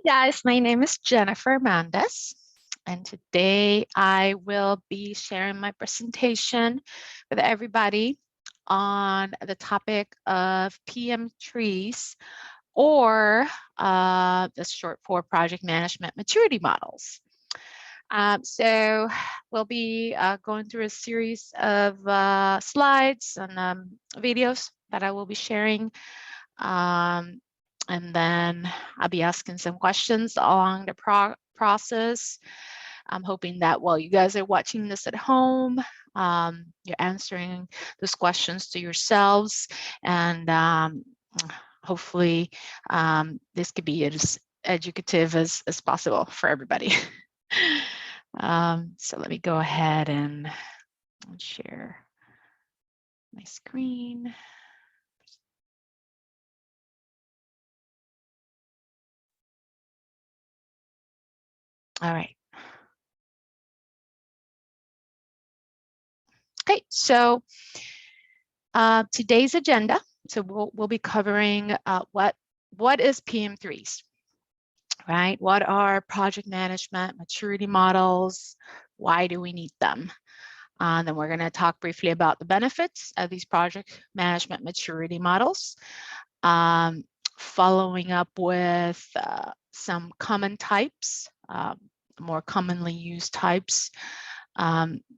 Guys, my name is Jennifer Mandes, and today I will be sharing my presentation with everybody on the topic of PM3s, or the short for project management maturity models. So we'll be going through a series of slides and videos that I will be sharing. And then I'll be asking some questions along the process. I'm hoping that while you guys are watching this at home, you're answering those questions to yourselves, and hopefully this could be as educative as possible for everybody. So let me go ahead and share my screen. All right. Okay, so today's agenda. So we'll be covering what is PM3s, right? What are project management maturity models? Why do we need them? Then we're going to talk briefly about the benefits of these project management maturity models. Following up with some common types, more commonly used types.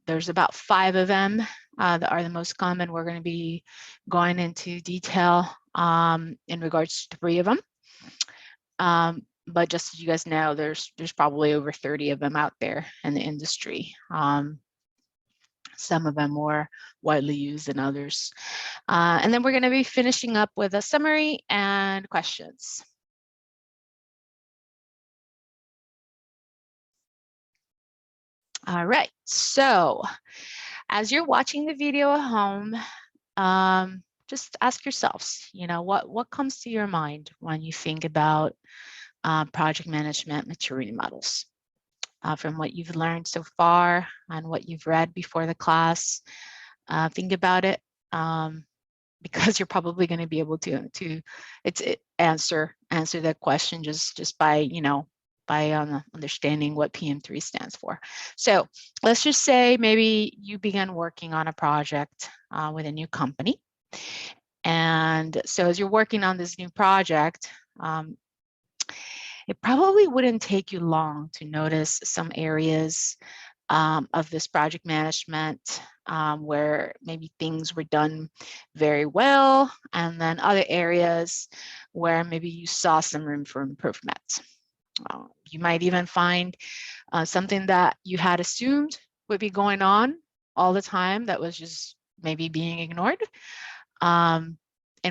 There's about 5 of them that are the most common. We're going to be going into detail in regards to 3 of them. But just so you guys know, there's probably over 30 of them out there in the industry. Some of them more widely used than others. And then we're going to be finishing up with a summary and questions. All right, so as you're watching the video at home, just ask yourselves, what comes to your mind when you think about project management maturity models? From what you've learned so far and what you've read before the class, think about it, because you're probably going to be able to answer that question just by understanding what PM3 stands for. So let's just say maybe you began working on a project with a new company. And so as you're working on this new project, it probably wouldn't take you long to notice some areas of this project management where maybe things were done very well, and then other areas where maybe you saw some room for improvement. You might even find something that you had assumed would be going on all the time that was just maybe being ignored. And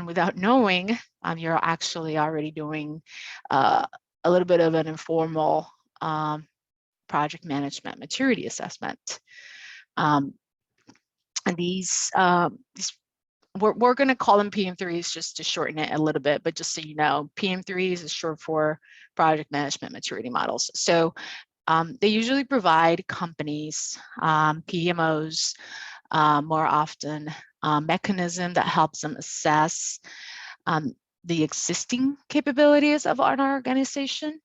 without knowing, you're actually already doing a little bit of an informal project management maturity assessment. And these we're going to call them PM3s just to shorten it a little bit, but just so you know, PM3s is short for project management maturity models. So they usually provide companies, PMOs, more often, mechanism that helps them assess the existing capabilities of an organization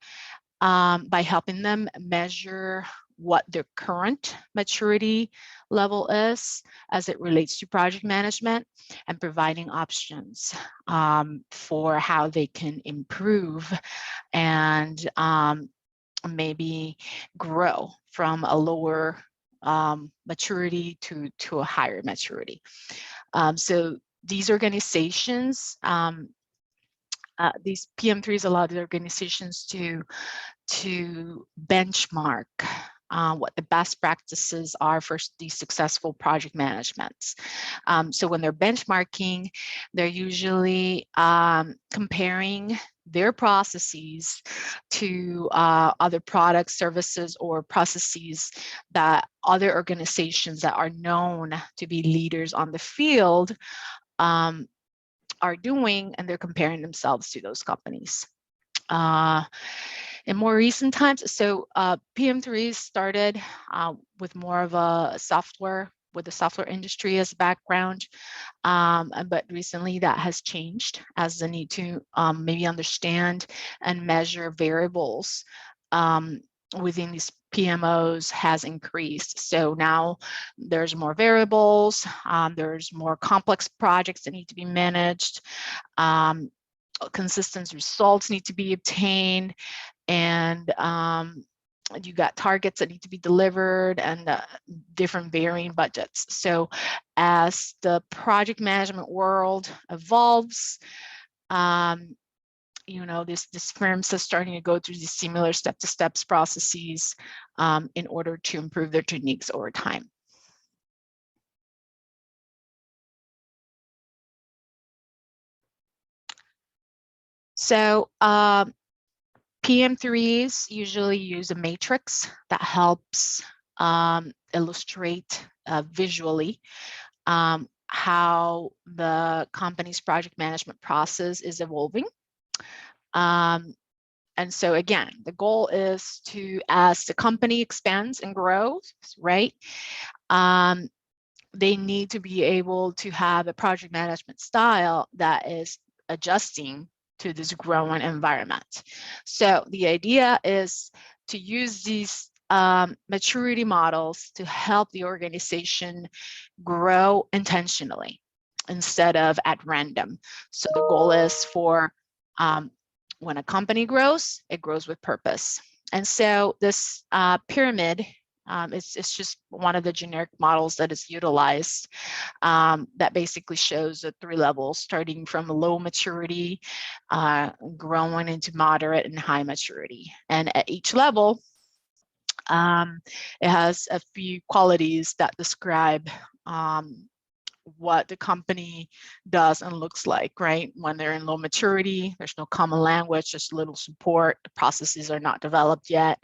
by helping them measure what their current maturity level is as it relates to project management, and providing options for how they can improve and maybe grow from a lower maturity to a higher maturity. So these organizations, these PM3s allow the organizations to benchmark what the best practices are for these successful project managements. So when they're benchmarking, they're usually comparing their processes to other products, services, or processes that other organizations that are known to be leaders on the field are doing, and they're comparing themselves to those companies. In more recent times, so PM3 started with more of a software with the software industry as a background. But recently that has changed as the need to maybe understand and measure variables within these PMOs has increased. So now there's more variables, there's more complex projects that need to be managed, consistent results need to be obtained, and you got targets that need to be delivered, and different varying budgets. So as the project management world evolves, you know, this firms are starting to go through these similar step-to-steps processes in order to improve their techniques over time. So PM3s usually use a matrix that helps illustrate visually how the company's project management process is evolving. And so again, the goal is to, as the company expands and grows, right? They need to be able to have a project management style that is adjusting to this growing environment. So the idea is to use these maturity models to help the organization grow intentionally instead of at random. So the goal is for when a company grows, it grows with purpose. And so this pyramid, it's just one of the generic models that is utilized that basically shows the 3 levels, starting from low maturity, growing into moderate and high maturity. And at each level, it has a few qualities that describe what the company does and looks like, right? When they're in low maturity, there's no common language, just little support, the processes are not developed yet.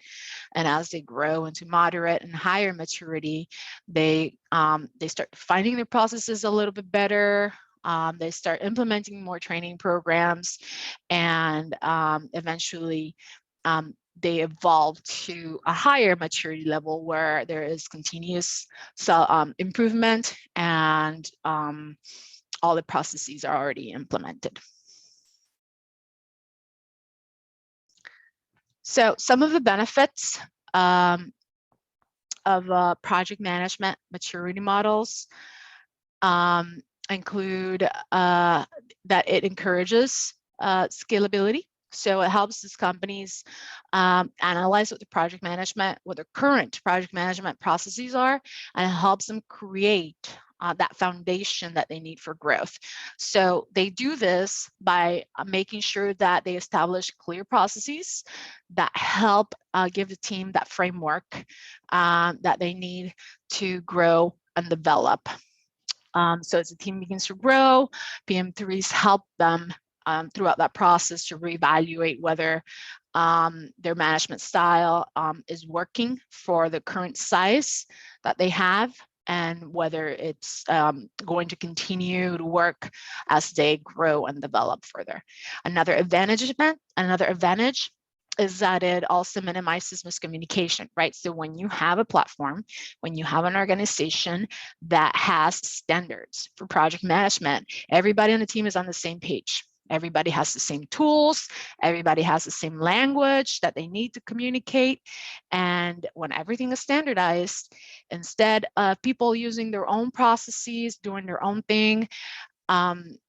And as they grow into moderate and higher maturity, they start finding their processes a little bit better. They start implementing more training programs, and eventually they evolve to a higher maturity level where there is continuous improvement, and all the processes are already implemented. So some of the benefits of project management maturity models include that it encourages scalability. So it helps these companies analyze what the current project management processes are, and it helps them create that foundation that they need for growth. So they do this by making sure that they establish clear processes that help give the team that framework that they need to grow and develop. So as the team begins to grow, PM3s help them throughout that process to reevaluate whether their management style is working for the current size that they have, and whether it's going to continue to work as they grow and develop further. Another advantage is that it also minimizes miscommunication, right? So when you have a platform, when you have an organization that has standards for project management, everybody on the team is on the same page. Everybody has the same tools, everybody has the same language that they need to communicate. And when everything is standardized, instead of people using their own processes, doing their own thing, and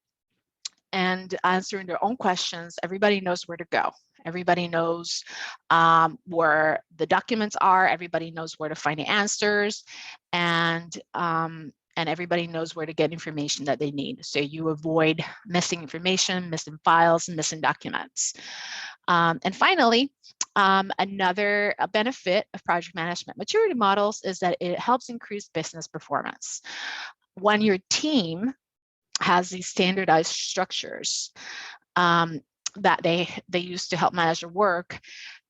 answering their own questions, everybody knows where to go. Everybody knows where the documents are. Everybody knows where to find the answers, and everybody knows where to get information that they need. So you avoid missing information, missing files, and missing documents. And finally, another benefit of project management maturity models is that it helps increase business performance. When your team has these standardized structures that they use to help manage their work,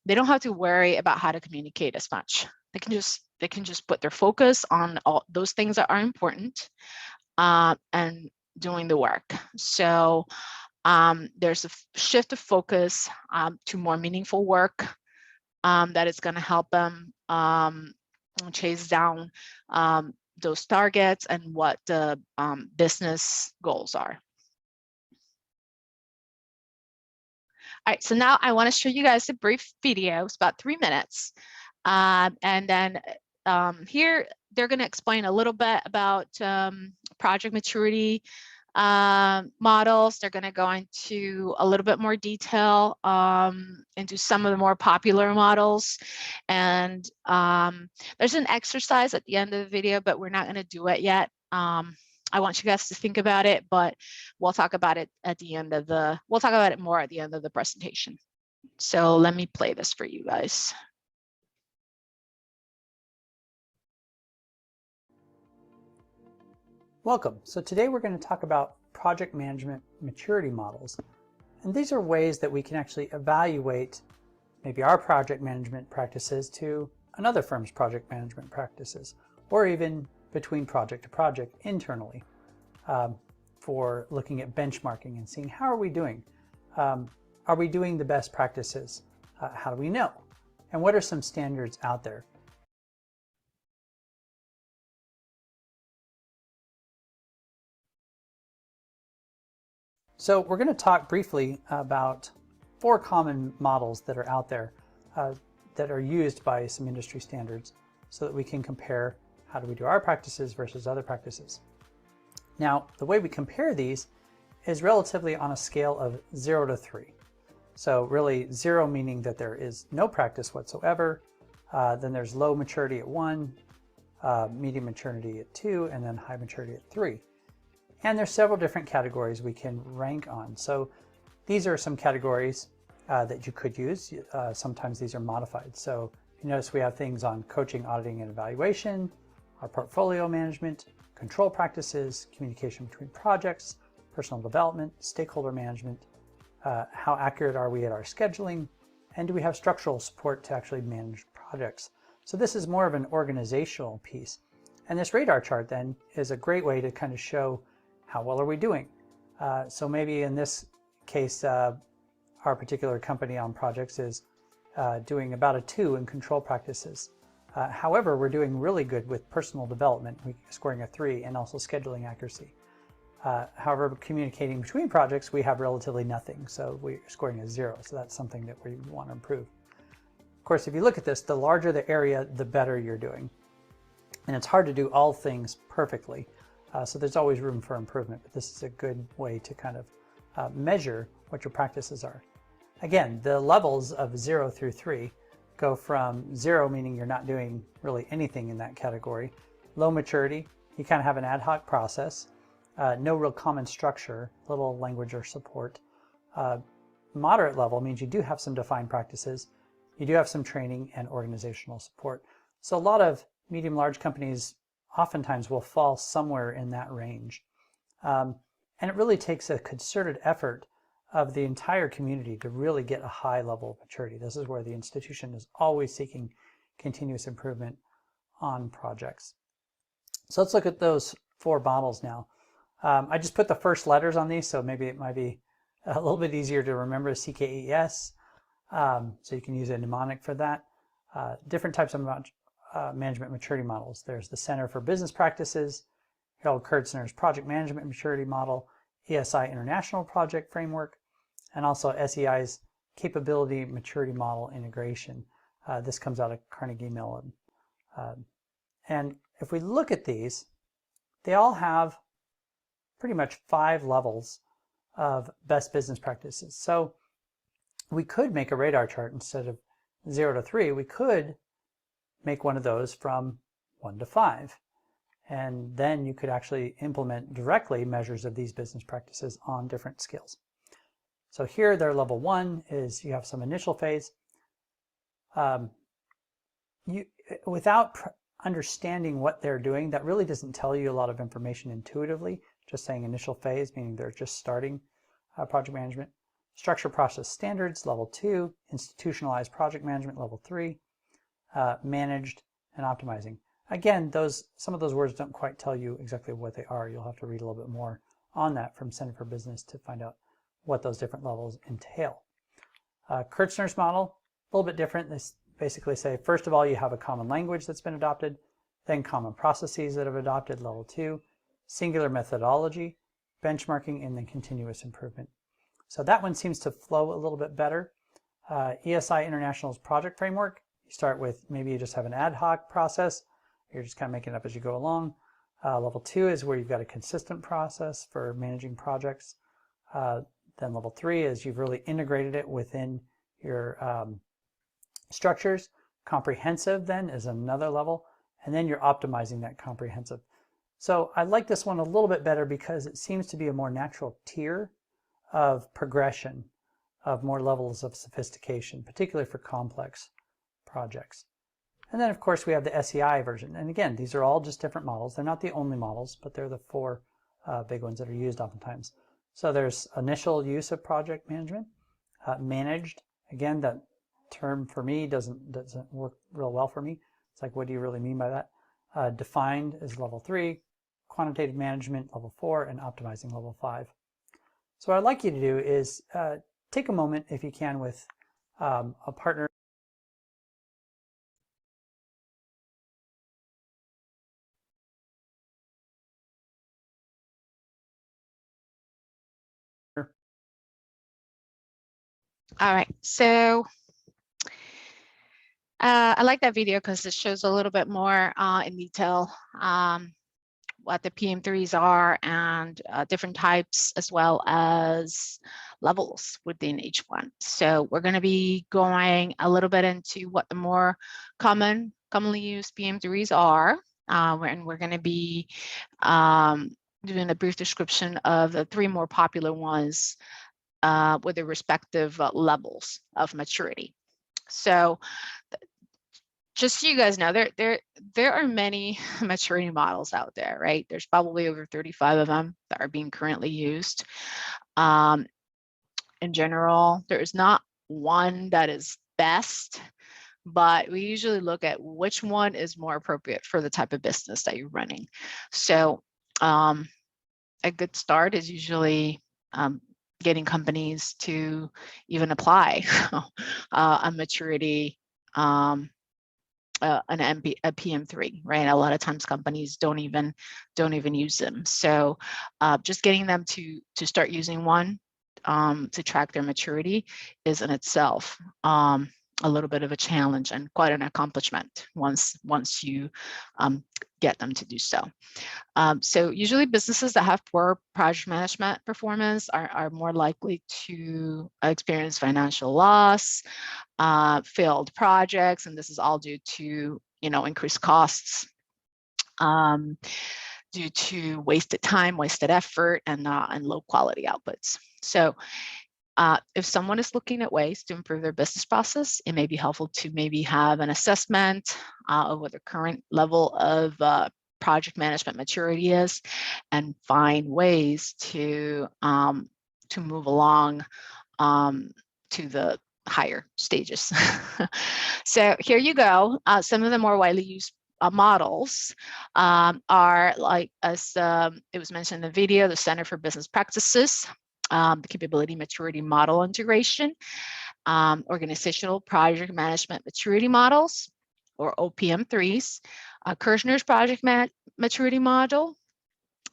they don't have to worry about how to communicate as much. They can just put their focus on all those things that are important and doing the work. So there's a shift of focus to more meaningful work that is going to help them chase down those targets and what the business goals are. All right, so now I want to show you guys a brief video. It's about 3 minutes. And then here, they're going to explain a little bit about project maturity models. They're going to go into a little bit more detail into some of the more popular models. And there's an exercise at the end of the video, but we're not going to do it yet. I want you guys to think about it, but we'll talk about it at the end of we'll talk about it more at the end of the presentation. So let me play this for you guys. Welcome. So today we're going to talk about project management maturity models. And these are ways that we can actually evaluate maybe our project management practices to another firm's project management practices, or even between project to project internally for looking at benchmarking and seeing how are we doing? Are we doing the best practices? How do we know? And what are some standards out there? So we're going to talk briefly about 4 common models that are out there that are used by some industry standards so that we can compare how do we do our practices versus other practices. Now, the way we compare these is relatively on a scale of 0 to 3. So really 0 meaning that there is no practice whatsoever, then there's low maturity at 1, medium maturity at 2, and then high maturity at 3. And there's several different categories we can rank on. So these are some categories that you could use. Sometimes these are modified. So you notice we have things on coaching, auditing, and evaluation, our portfolio management, control practices, communication between projects, personal development, stakeholder management, how accurate are we at our scheduling, and do we have structural support to actually manage projects. So this is more of an organizational piece. And this radar chart then is a great way to kind of show how well are we doing. So maybe in this case, our particular company on projects is doing about a 2 in control practices. However, we're doing really good with personal development, scoring a 3, and also scheduling accuracy. However, communicating between projects, we have relatively nothing, so we're scoring a 0. So that's something that we want to improve. Of course, if you look at this, the larger the area, the better you're doing. And it's hard to do all things perfectly. So there's always room for improvement, but this is a good way to kind of measure what your practices are. Again, the levels of 0 through 3 go from 0, meaning you're not doing really anything in that category. Low maturity, you kind of have an ad hoc process. No real common structure, little language or support. Moderate level means you do have some defined practices. You do have some training and organizational support. So a lot of medium-large companies oftentimes will fall somewhere in that range. And it really takes a concerted effort of the entire community to really get a high level of maturity. This is where the institution is always seeking continuous improvement on projects. So let's look at those 4 models now. I just put the first letters on these, so maybe it might be a little bit easier to remember CKES. So you can use a mnemonic for that. Different types of management maturity models. There's the Center for Business Practices, Harold Kurtzner's Project Management Maturity Model, ESI International Project Framework, and also SEI's Capability Maturity Model Integration. This comes out of Carnegie Mellon. And if we look at these, they all have pretty much 5 levels of best business practices. So we could make a radar chart instead of 0 to 3. We could make one of those from 1 to 5. And then you could actually implement directly measures of these business practices on different skills. So here, their level 1 is you have some initial phase. Without understanding what they're doing, that really doesn't tell you a lot of information intuitively. Just saying initial phase, meaning they're just starting project management. Structure process standards, level 2. Institutionalized project management, level 3. Managed and optimizing. Again, some of those words don't quite tell you exactly what they are. You'll have to read a little bit more on that from Center for Business to find out what those different levels entail. Kurtzner's model, a little bit different. They basically say, first of all, you have a common language that's been adopted. then common processes that have adopted level 2, singular methodology, benchmarking, and then continuous improvement. So that one seems to flow a little bit better. ESI International's project framework, you start with maybe you just have an ad hoc process. You're just kind of making it up as you go along. Level 2 is where you've got a consistent process for managing projects. Then level 3 is you've really integrated it within your structures. Comprehensive then is another level, and then you're optimizing that comprehensive. So I like this one a little bit better because it seems to be a more natural tier of progression of more levels of sophistication, particularly for complex projects. And then of course we have the SEI version. And again, these are all just different models. They're not the only models, but they're the 4 big ones that are used oftentimes. So there's initial use of project management, managed. Again, that term for me doesn't work real well for me. It's like, what do you really mean by that? Defined is level 3, quantitative management level 4, and optimizing level 5. So what I'd like you to do is take a moment, if you can, with a partner. All right, so I like that video because it shows a little bit more in detail what the PM3s are and different types, as well as levels within each one. So we're going to be going a little bit into what the more commonly used PM3s are, and we're going to be doing a brief description of the 3 more popular ones with their respective levels of maturity. So just so you guys know, there are many maturity models out there, right? There's probably over 35 of them that are being currently used. In general, there is not one that is best, but we usually look at which one is more appropriate for the type of business that you're running. So a good start is usually getting companies to even apply a maturity, a PM3, right? A lot of times companies don't even use them. So just getting them to start using one to track their maturity is in itself a little bit of a challenge and quite an accomplishment once you get them to do so. So usually businesses that have poor project management performance are more likely to experience financial loss, failed projects, and this is all due to increased costs, due to wasted time, wasted effort, and low quality outputs. So if someone is looking at ways to improve their business process, it may be helpful to maybe have an assessment of what the current level of project management maturity is, and find ways to move along to the higher stages. So here you go. Some of the more widely used models are, like, as it was mentioned in the video, the Center for Business Practices, the Capability Maturity Model Integration, Organizational Project Management Maturity Models, or OPM3s, Kirshner's Project Maturity Model,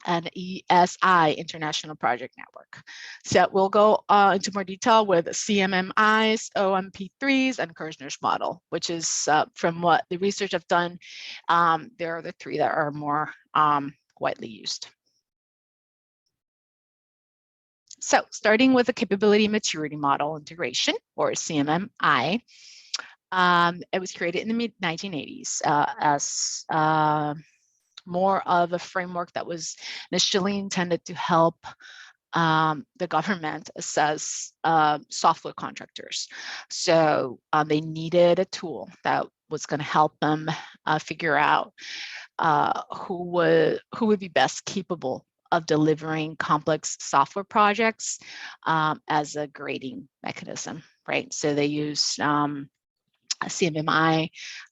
and ESI, International Project Network. So we'll go into more detail with CMMIs, OMP3s, and Kirshner's model, which is from what the research I've done, there are the 3 that are more widely used. So starting with the Capability Maturity Model Integration, or CMMI, it was created in the mid-1980s as more of a framework that was initially intended to help the government assess software contractors. So they needed a tool that was going to help them figure out who would be best capable of delivering complex software projects as a grading mechanism, right? So they used CMMI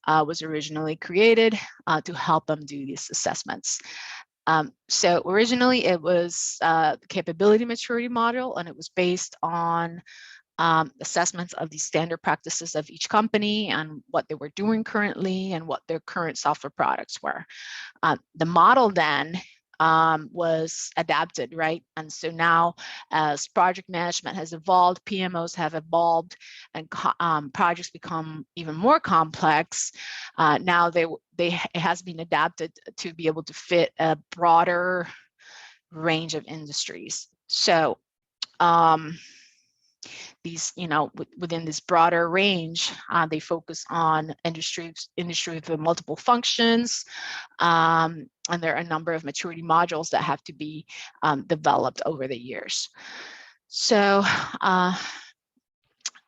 was originally created to help them do these assessments. So originally it was the Capability Maturity Model, and it was based on assessments of the standard practices of each company and what they were doing currently and what their current software products were. The model then was adapted, right? And so now as project management has evolved, PMOs have evolved, and projects become even more complex. Now it has been adapted to be able to fit a broader range of industries. So these, within this broader range, they focus on industries with multiple functions, and there are a number of maturity modules that have to be developed over the years. So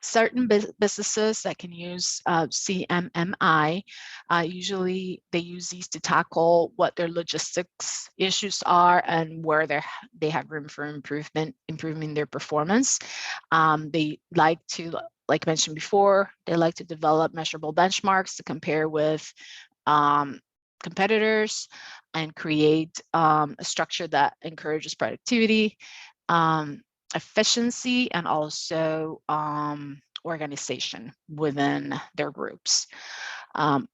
certain businesses that can use CMMI, usually they use these to tackle what their logistics issues are and where they have room for improving their performance. They like to, like mentioned before, they like to develop measurable benchmarks to compare with competitors and create a structure that encourages productivity, efficiency, and also organization within their groups. The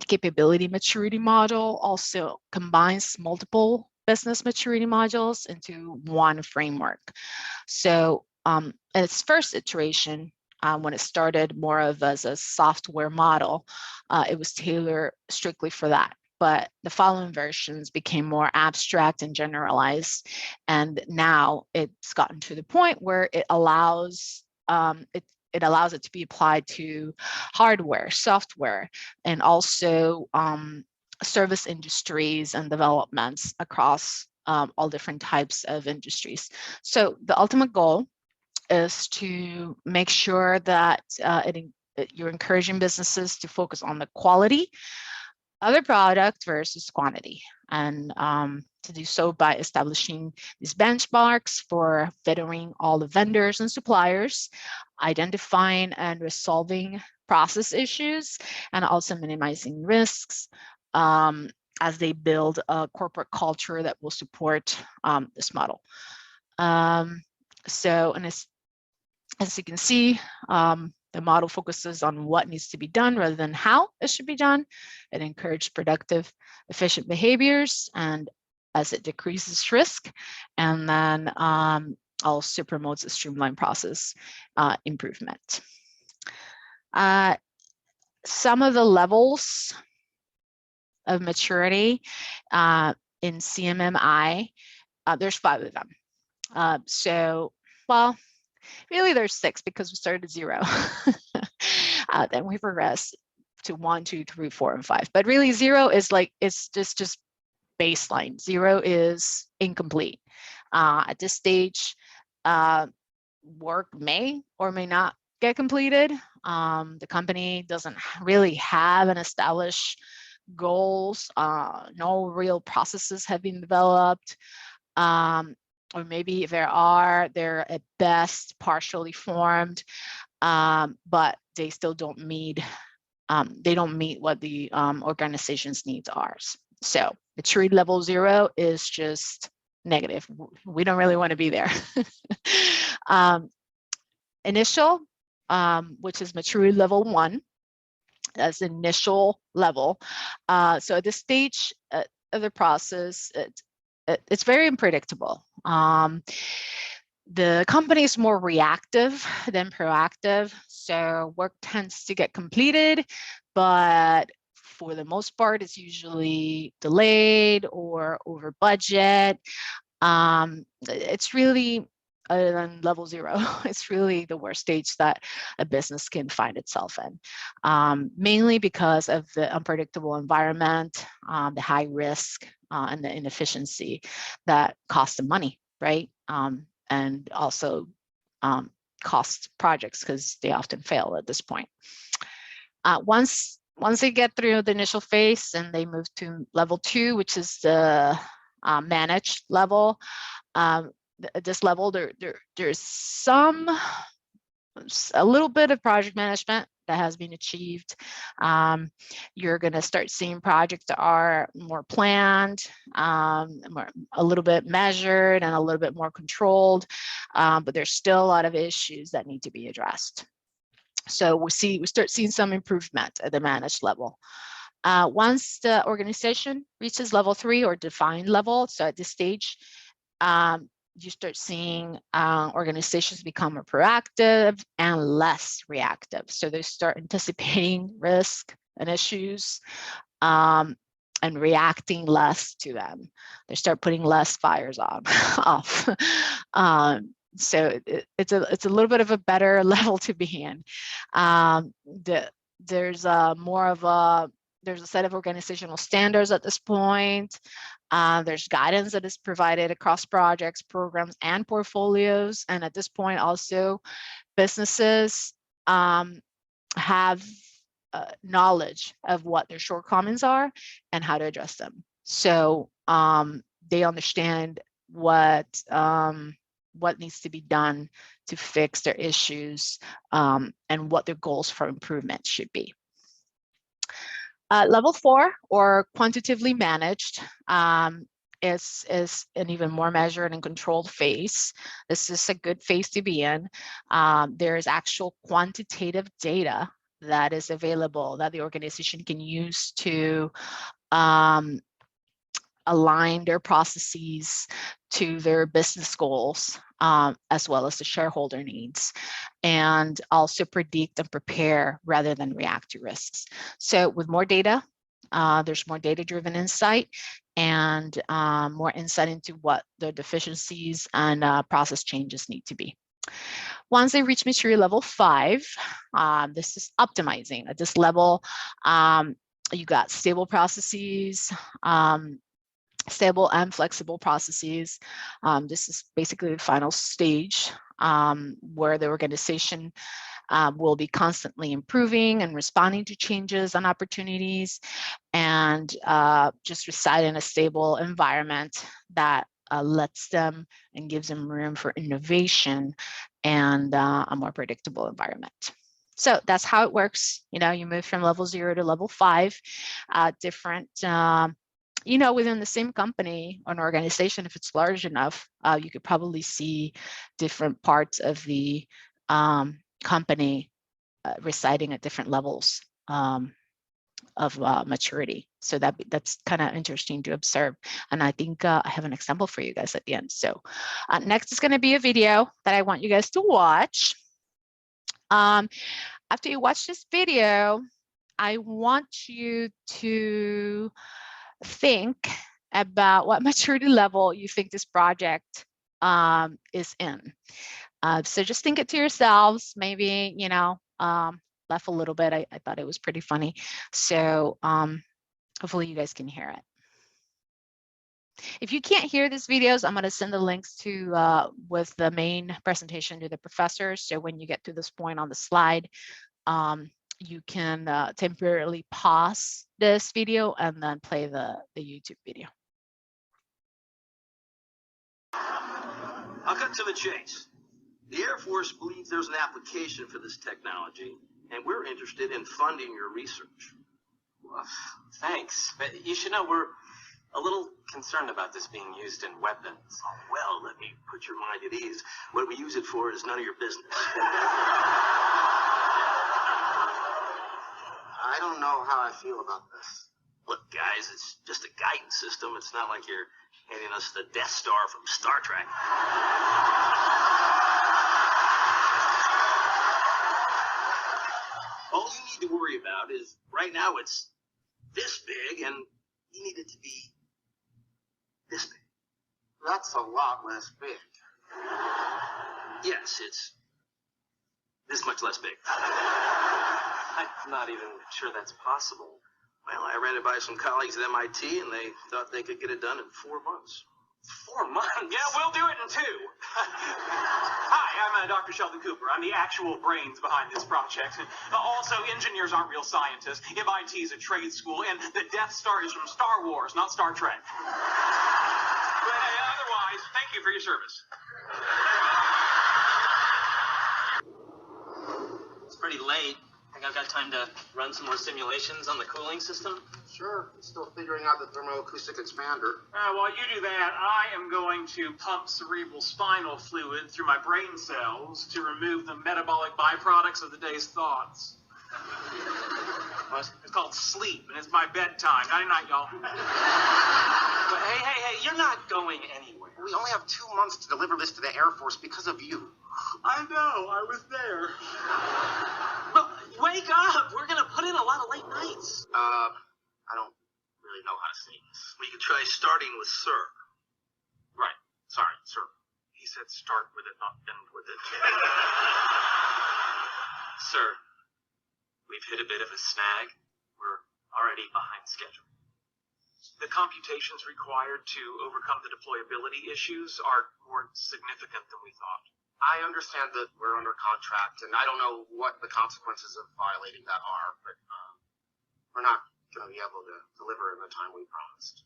capability maturity model also combines multiple business maturity modules into one framework. So in its first iteration, when it started more of as a software model, it was tailored strictly for that. But the following versions became more abstract and generalized. And now it's gotten to the point where it allows it allows it to be applied to hardware, software, and also service industries and developments across all different types of industries. So the ultimate goal is to make sure that you're encouraging businesses to focus on the quality of their product versus quantity, and to do so by establishing these benchmarks for vetting all the vendors and suppliers, identifying and resolving process issues, and also minimizing risks as they build a corporate culture that will support this model. So, and as you can see, the model focuses on what needs to be done rather than how it should be done. It encourages productive, efficient behaviors, and as it decreases risk, and then also promotes a streamlined process improvement. Some of the levels of maturity in CMMI, there's 5 of them. So, well, really there's 6 because we started at 0. Then we progressed to 1, 2, 3, 4, and 5. But really 0 is like, it's just baseline. 0 is incomplete. At this stage, work may or may not get completed. The company doesn't really have an established goals. No real processes have been developed. Or maybe if there are, they're at best partially formed, but they still don't meet, what the organization's needs are. So maturity level 0 is just negative. We don't really want to be there. Initial, which is maturity level 1, that's initial level. So at this stage of the process, it's very unpredictable. The company is more reactive than proactive, so work tends to get completed, but for the most part, it's usually delayed or over budget. It's really, other than level 0, it's really the worst stage that a business can find itself in, mainly because of the unpredictable environment, the high risk, and the inefficiency that costs them money, right? And also cost projects because they often fail at this point. Once they get through the initial phase and they move to level 2, which is the managed level, at this level, there's a little bit of project management that has been achieved. You're going to start seeing projects that are more planned, a little bit measured, and a little bit more controlled, but there's still a lot of issues that need to be addressed. So we start seeing some improvement at the managed level. Once the organization reaches level 3 or defined level, so at this stage, you start seeing organizations become more proactive and less reactive. So they start anticipating risk and issues and reacting less to them. They start putting less fires on off. So it's a little bit of a better level to be in. There's a set of organizational standards at this point. There's guidance that is provided across projects, programs, and portfolios. And at this point, also, businesses have knowledge of what their shortcomings are and how to address them. So they understand what needs to be done to fix their issues and what their goals for improvement should be. Level 4, or quantitatively managed, is an even more measured and controlled phase. This is a good phase to be in. There is actual quantitative data that is available that the organization can use to align their processes to their business goals, as well as the shareholder needs, and also predict and prepare rather than react to risks. So with more data, there's more data-driven insight and more insight into what the deficiencies and process changes need to be. Once they reach maturity level 5, this is optimizing. At this level, you got stable processes, stable and flexible processes. This is basically the final stage where the organization will be constantly improving and responding to changes and opportunities, and just reside in a stable environment that lets them and gives them room for innovation and a more predictable environment. So that's how it works. You move from level 0 to level 5, different within the same company or an organization, if it's large enough, you could probably see different parts of the company residing at different levels of maturity. So that's kind of interesting to observe. And I think I have an example for you guys at the end. So next is going to be a video that I want you guys to watch. After you watch this video, I want you to think about what maturity level you think this project is in. So just think it to yourselves, maybe, laugh a little bit. I thought it was pretty funny. So hopefully you guys can hear it. If you can't hear these videos, I'm going to send the links to with the main presentation to the professors. So when you get to this point on the slide, you can temporarily pause this video and then play the YouTube video. I'll cut to the chase. The Air Force believes there's an application for this technology, and we're interested in funding your research. Well, thanks, but you should know we're a little concerned about this being used in weapons. Oh, well, let me put your mind at ease. What we use it for is none of your business. I don't know how I feel about this. Look, guys, it's just a guidance system. It's not like you're handing us the Death Star from Star Trek. All you need to worry about is, right now it's this big, and you need it to be this big. That's a lot less big. Yes, it's this much less big. I'm not even sure that's possible. Well, I ran it by some colleagues at MIT, and they thought they could get it done in 4 months. 4 months? Yeah, we'll do it in 2. Hi, I'm Dr. Sheldon Cooper. I'm the actual brains behind this project. Also, engineers aren't real scientists. MIT is a trade school, and the Death Star is from Star Wars, not Star Trek. But otherwise, thank you for your service. It's pretty late. I I've got time to run some more simulations on the cooling system? Sure, it's still figuring out the thermoacoustic expander. While you do that, I am going to pump cerebral spinal fluid through my brain cells to remove the metabolic byproducts of the day's thoughts. What? It's called sleep, and it's my bedtime. Nighty-night, y'all. But hey, you're not going anywhere. We only have 2 months to deliver this to the Air Force because of you. I know, I was there. Well, wake up! We're gonna put in a lot of late nights. I don't really know how to say this. Well, you could try starting with Sir. Right, sorry, sir. He said start with it, not end with it. Sir, we've hit a bit of a snag. We're already behind schedule. The computations required to overcome the deployability issues are more significant than we thought. I understand that we're under contract, and I don't know what the consequences of violating that are, but we're not going to be able to deliver in the time we promised.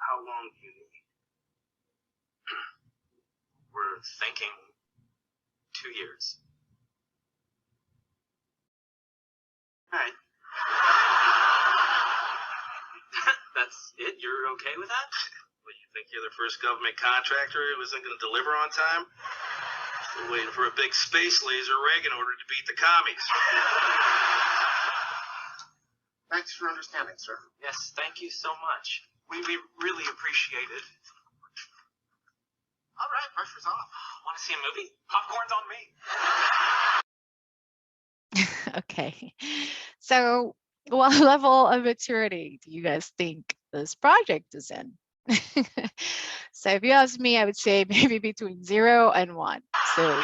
How long do you need? We're thinking 2 years. All right. That's it? You're okay with that? Well, you think you're the first government contractor who isn't going to deliver on time? Still waiting for a big space laser rig in order to beat the commies. Thanks for understanding, sir. Yes, thank you so much. We really appreciate it. All right, pressure's off. Want to see a movie? Popcorn's on me. Okay, so what level of maturity do you guys think this project is in? So if you ask me, I would say maybe between 0 and 1. So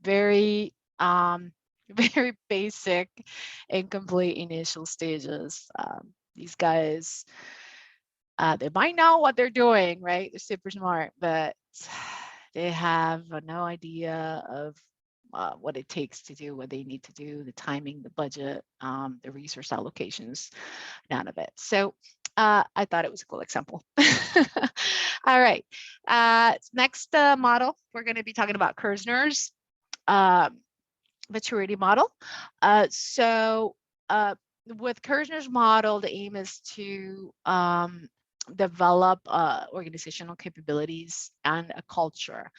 very very basic, incomplete initial stages. These guys, they might know what they're doing, right? They're super smart, but they have no idea of what it takes to do what they need to do, the timing, the budget, the resource allocations, none of it. So I thought it was a cool example. All right, next model, we're going to be talking about Kerzner's maturity model. With Kerzner's model, the aim is to develop organizational capabilities and a culture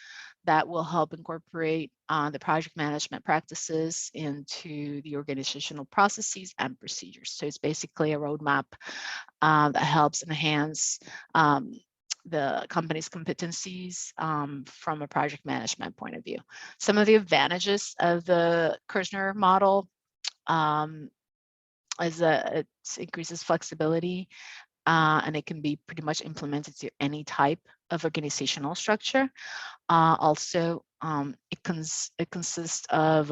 that will help incorporate the project management practices into the organizational processes and procedures. So it's basically a roadmap that helps enhance the company's competencies from a project management point of view. Some of the advantages of the Kerzner model is that it increases flexibility, and it can be pretty much implemented to any type of organizational structure. Also, it consists of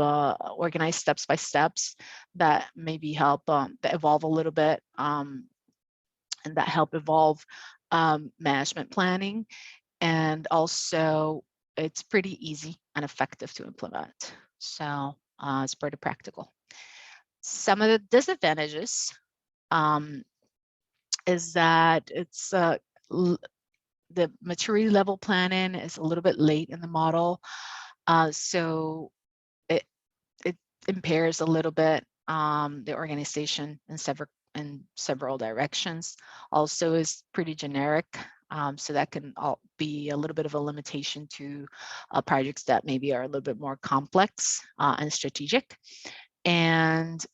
organized steps by steps that maybe help that evolve a little bit, and that help evolve management planning. And also, it's pretty easy and effective to implement. So it's pretty practical. Some of the disadvantages is that it's the maturity level planning is a little bit late in the model, so it impairs a little bit the organization in several directions. Also is pretty generic, so that can be a little bit of a limitation to projects that maybe are a little bit more complex and strategic. And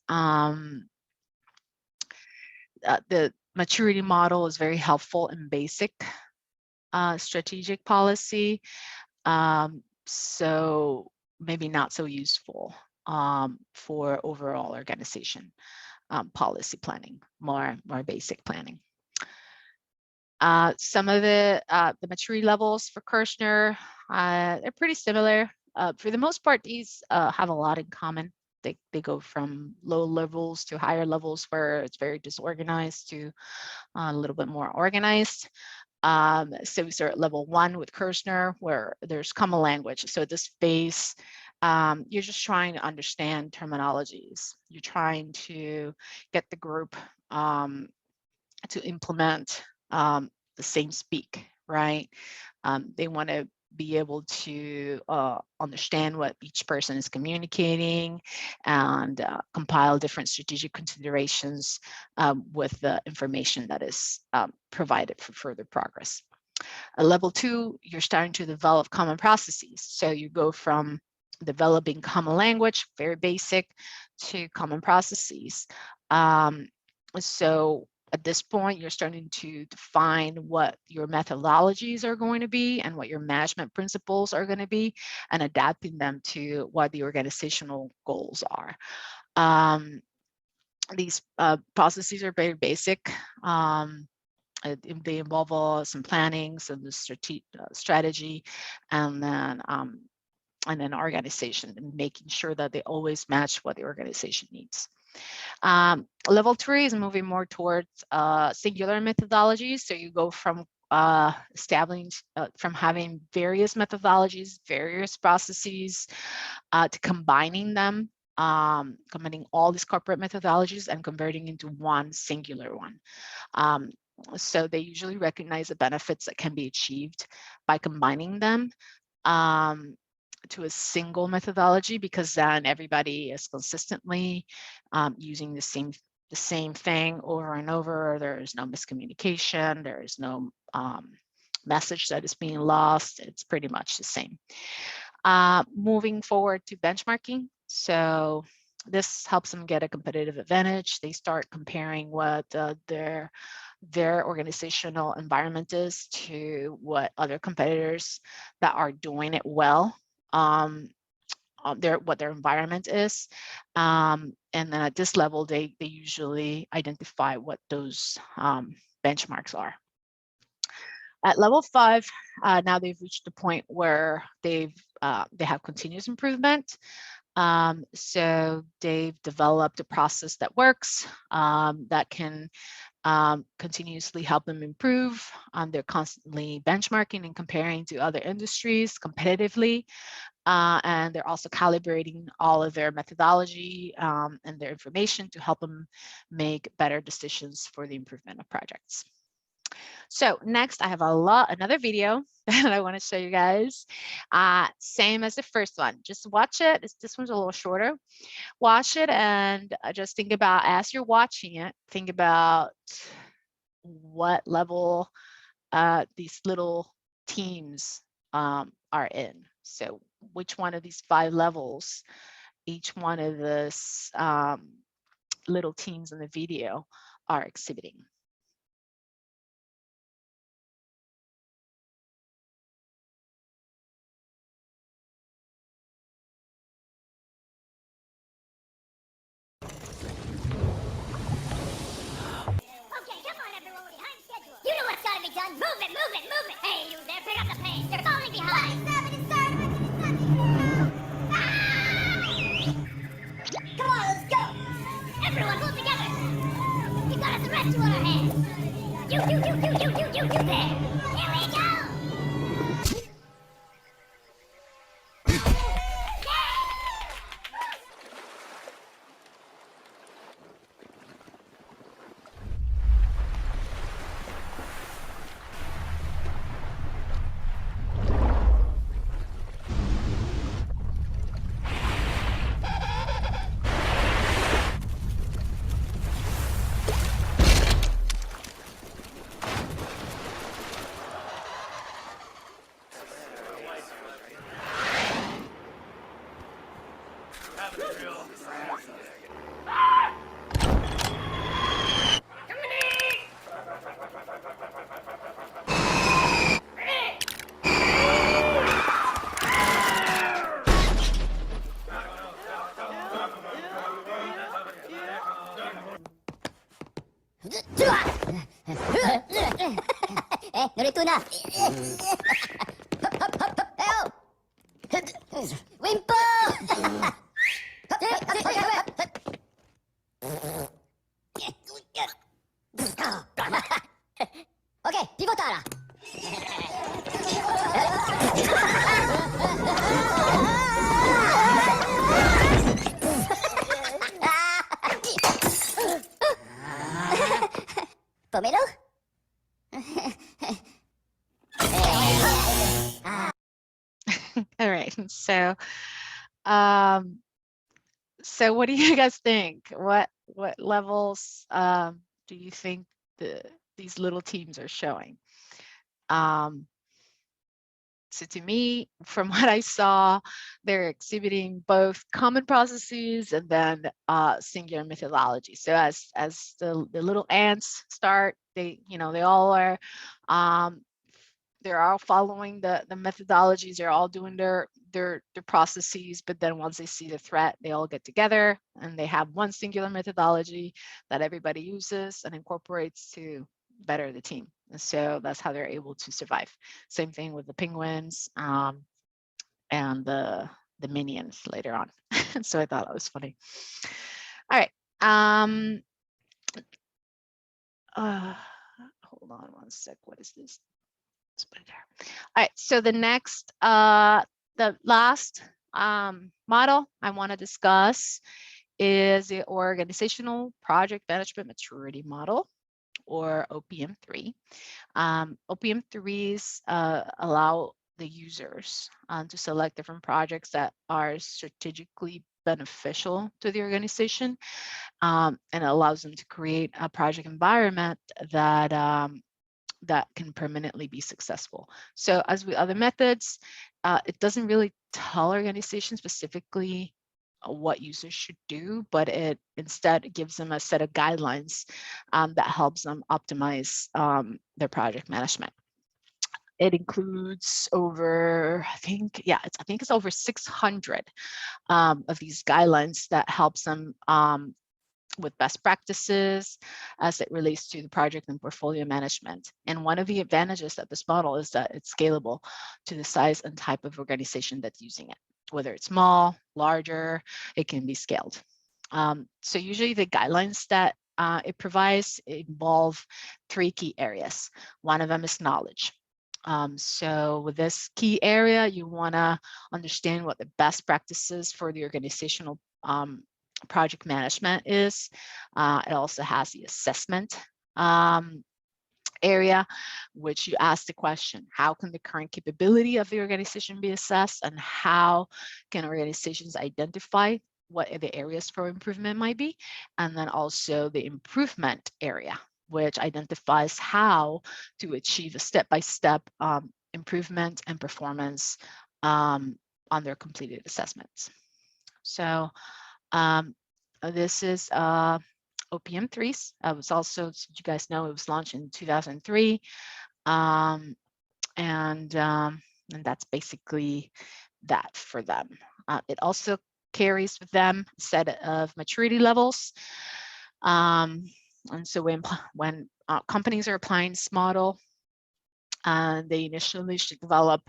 the maturity model is very helpful in basic strategic policy, so maybe not so useful for overall organization policy planning, more basic planning. Some of the maturity levels for Kerzner, they're pretty similar. For the most part, these have a lot in common. They go from low levels to higher levels where it's very disorganized to a little bit more organized. So we start at level 1 with Kerzner, where there's common language. So at this phase, you're just trying to understand terminologies. You're trying to get the group to implement the same speak, right? They want to be able to understand what each person is communicating and compile different strategic considerations with the information that is provided for further progress. At level 2, you're starting to develop common processes. So you go from developing common language, very basic, to common processes. So at this point, you're starting to define what your methodologies are going to be and what your management principles are going to be, and adapting them to what the organizational goals are. These processes are very basic. They involve some planning, some strategy, and then organization, and making sure that they always match what the organization needs. Level 3 is moving more towards singular methodologies. So you go from establishing, from having various methodologies, various processes, to combining them, combining all these corporate methodologies and converting into one singular one. So they usually recognize the benefits that can be achieved by combining them to a single methodology, because then everybody is consistently using the same thing over and over. There is no miscommunication. There is no message that is being lost. It's pretty much the same. Moving forward to benchmarking. So this helps them get a competitive advantage. They start comparing what their organizational environment is to what other competitors that are doing it well, what their environment is. And then at this level, they usually identify what those benchmarks are. At level 5, now they've reached the point where they have continuous improvement. So they've developed a process that works, that can continuously help them improve. They're constantly benchmarking and comparing to other industries competitively. And they're also calibrating all of their methodology and their information to help them make better decisions for the improvement of projects. So next, I have another video that I want to show you guys. Same as the first one. Just watch it. This one's a little shorter. Watch it and just think about, as you're watching it, think about what level these little teams are in. So which one of these 5 levels, each one of these little teams in the video are exhibiting. You know what's gotta be done. Move it, move it, move it. Hey, you there, pick up the pace. They're falling behind. Come on, let's go. Everyone, pull together. We've got the rescue on our hands. You there. Here we go. Narito na. Help! Wimpo! Okay, pivotara. Pomelo? right? And so, so what do you guys think? What levels do you think these little teams are showing? So to me, from what I saw, they're exhibiting both common processes and then singular methodology. So as the little ants start, they all are they're all following the methodologies. They're all doing their processes, but then once they see the threat, they all get together and they have one singular methodology that everybody uses and incorporates to better the team. And so that's how they're able to survive. Same thing with the penguins and the minions later on. So I thought that was funny. All right. Hold on one sec. What is this? Let's put it there. All right. So the next, the last model I want to discuss is the organizational project management maturity model, or OPM3. OPM3s allow the users to select different projects that are strategically beneficial to the organization, and it allows them to create a project environment that that can permanently be successful. So as with other methods, it doesn't really tell organizations specifically what users should do, but it instead gives them a set of guidelines that helps them optimize their project management. It includes over, I think it's over 600 of these guidelines that helps them with best practices as it relates to the project and portfolio management. And one of the advantages of this model is that it's scalable to the size and type of organization that's using it. Whether it's small, larger, it can be scaled. So usually the guidelines that it provides involve 3 key areas. One of them is knowledge. So with this key area, you want to understand what the best practices for the organizational project management is. It also has the assessment area, which you ask the question, how can the current capability of the organization be assessed, and how can organizations identify what the areas for improvement might be? And then also the improvement area, which identifies how to achieve a step-by-step improvement and performance on their completed assessments. So this is OPM3s. It was also, as you guys know, it was launched in 2003. And that's basically that for them. It also carries with them a set of maturity levels. And so when companies are applying this model, they initially should develop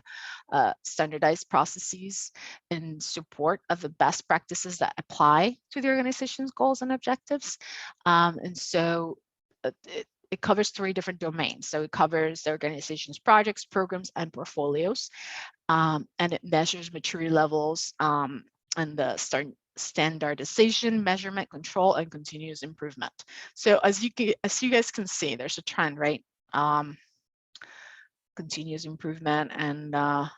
standardized processes in support of the best practices that apply to the organization's goals and objectives. And so it covers 3 different domains. So it covers the organization's projects, programs, and portfolios. And it measures maturity levels and the standardization, measurement, control, and continuous improvement. So as you guys can see, there's a trend, right? Continuous improvement, and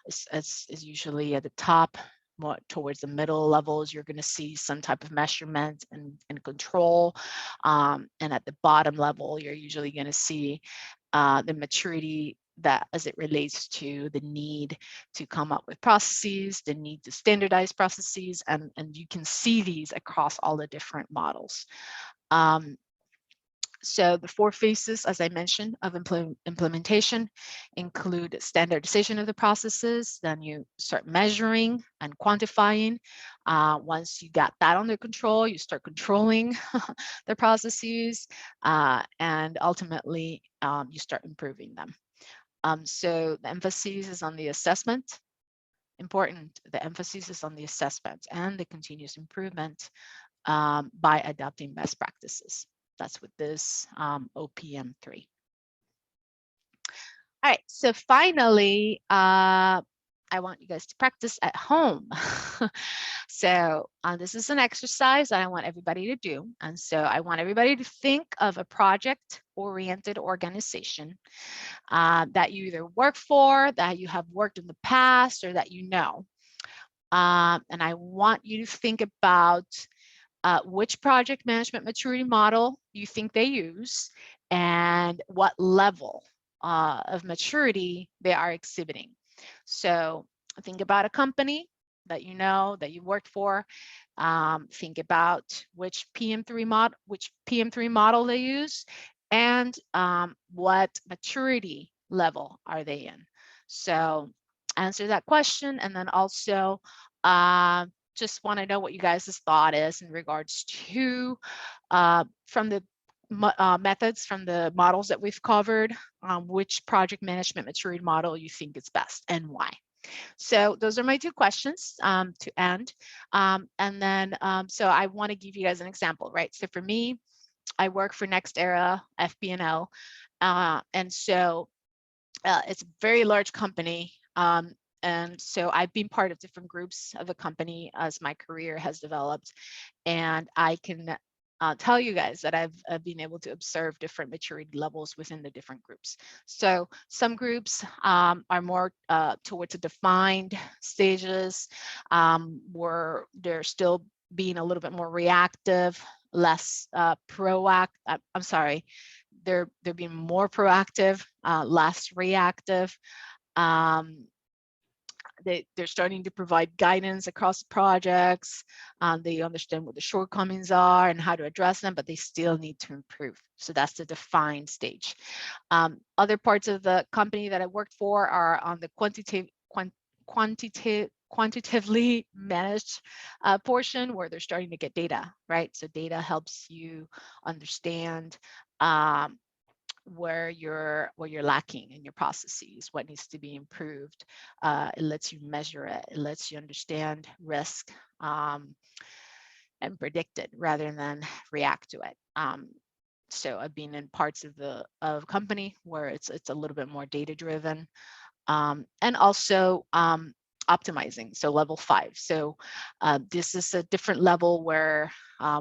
is usually at the top. More towards the middle levels, you're going to see some type of measurement and control, and at the bottom level, you're usually going to see the maturity that as it relates to the need to come up with processes, the need to standardize processes, and you can see these across all the different models. So the 4 phases, as I mentioned, of implementation include standardization of the processes. Then you start measuring and quantifying. Once you got that under control, you start controlling the processes, and ultimately you start improving them. So the emphasis is on the assessment. Important, the emphasis is on the assessment and the continuous improvement by adopting best practices. That's with this OPM3. All right, so finally, I want you guys to practice at home. So this is an exercise that I want everybody to do. And so I want everybody to think of a project-oriented organization that you either work for, that you have worked in the past, or that you know. And I want you to think about which project management maturity model you think they use and what level of maturity they are exhibiting. So think about a company that you know, that you worked for. Think about which PM3 model they use, and what maturity level are they in. So answer that question, and then also just want to know what you guys' thought is in regards to from the methods, from the models that we've covered, which project management maturity model you think is best and why. So those are my two questions to end. And then, so I want to give you guys an example, right? So for me, I work for Next Era FP&L. And so it's a very large company. And so I've been part of different groups of the company as my career has developed. And I can tell you guys that I've been able to observe different maturity levels within the different groups. So some groups are more towards the defined stages, where they're still being a little bit more reactive, less proactive. I'm sorry, they're being more proactive, less reactive. They're starting to provide guidance across projects. They understand what the shortcomings are and how to address them, but they still need to improve. So that's the defined stage. Other parts of the company that I worked for are on the quantitatively managed portion, where they're starting to get data, right? So data helps you understand where you're lacking in your processes, what needs to be improved. It lets you measure it. It lets you understand risk and predict it rather than react to it. So I've been in parts of the company where it's a little bit more data driven, and also optimizing, so level 5. So this is a different level where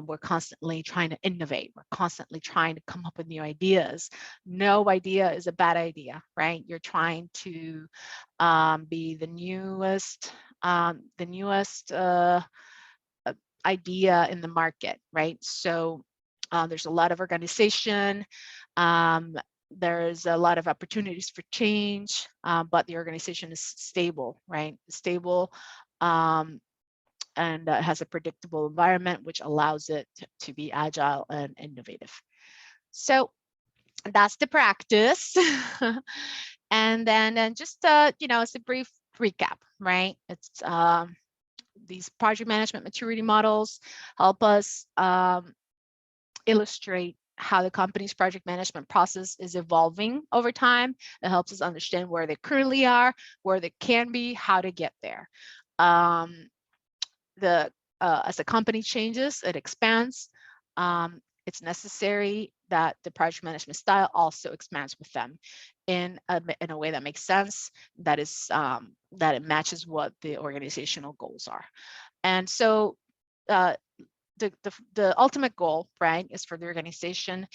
we're constantly trying to innovate. We're constantly trying to come up with new ideas. No idea is a bad idea, right? You're trying to be the newest idea in the market, right? So there's a lot of organization. There's a lot of opportunities for change, but the organization is stable, right? Stable, and has a predictable environment, which allows it to be agile and innovative. So that's the practice. And then just, it's a brief recap, right? It's these project management maturity models help us illustrate how the company's project management process is evolving over time. It helps us understand where they currently are, where they can be, how to get there. As the company changes, it expands. It's necessary that the project management style also expands with them in a way that makes sense, that is that it matches what the organizational goals are. And so the ultimate goal, right, is for the organization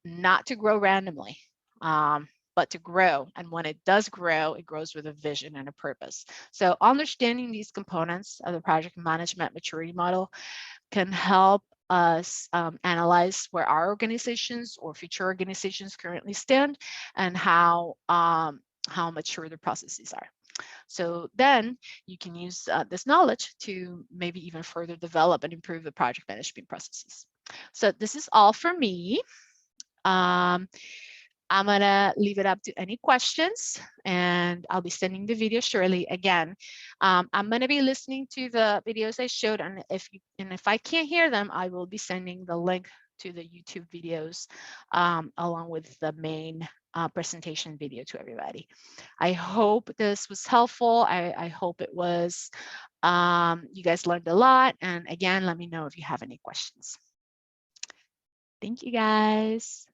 not to grow randomly, but to grow. And when it does grow, it grows with a vision and a purpose. So understanding these components of the project management maturity model can help us analyze where our organizations or future organizations currently stand, and how mature the processes are. So then you can use this knowledge to maybe even further develop and improve the project management processes. So this is all for me. I'm gonna leave it up to any questions, and I'll be sending the video shortly. Again, I'm gonna be listening to the videos I showed, and if I can't hear them, I will be sending the link to the YouTube videos along with the main presentation video to everybody. I hope this was helpful. I hope it was. You guys learned a lot, and again, let me know if you have any questions. Thank you, guys.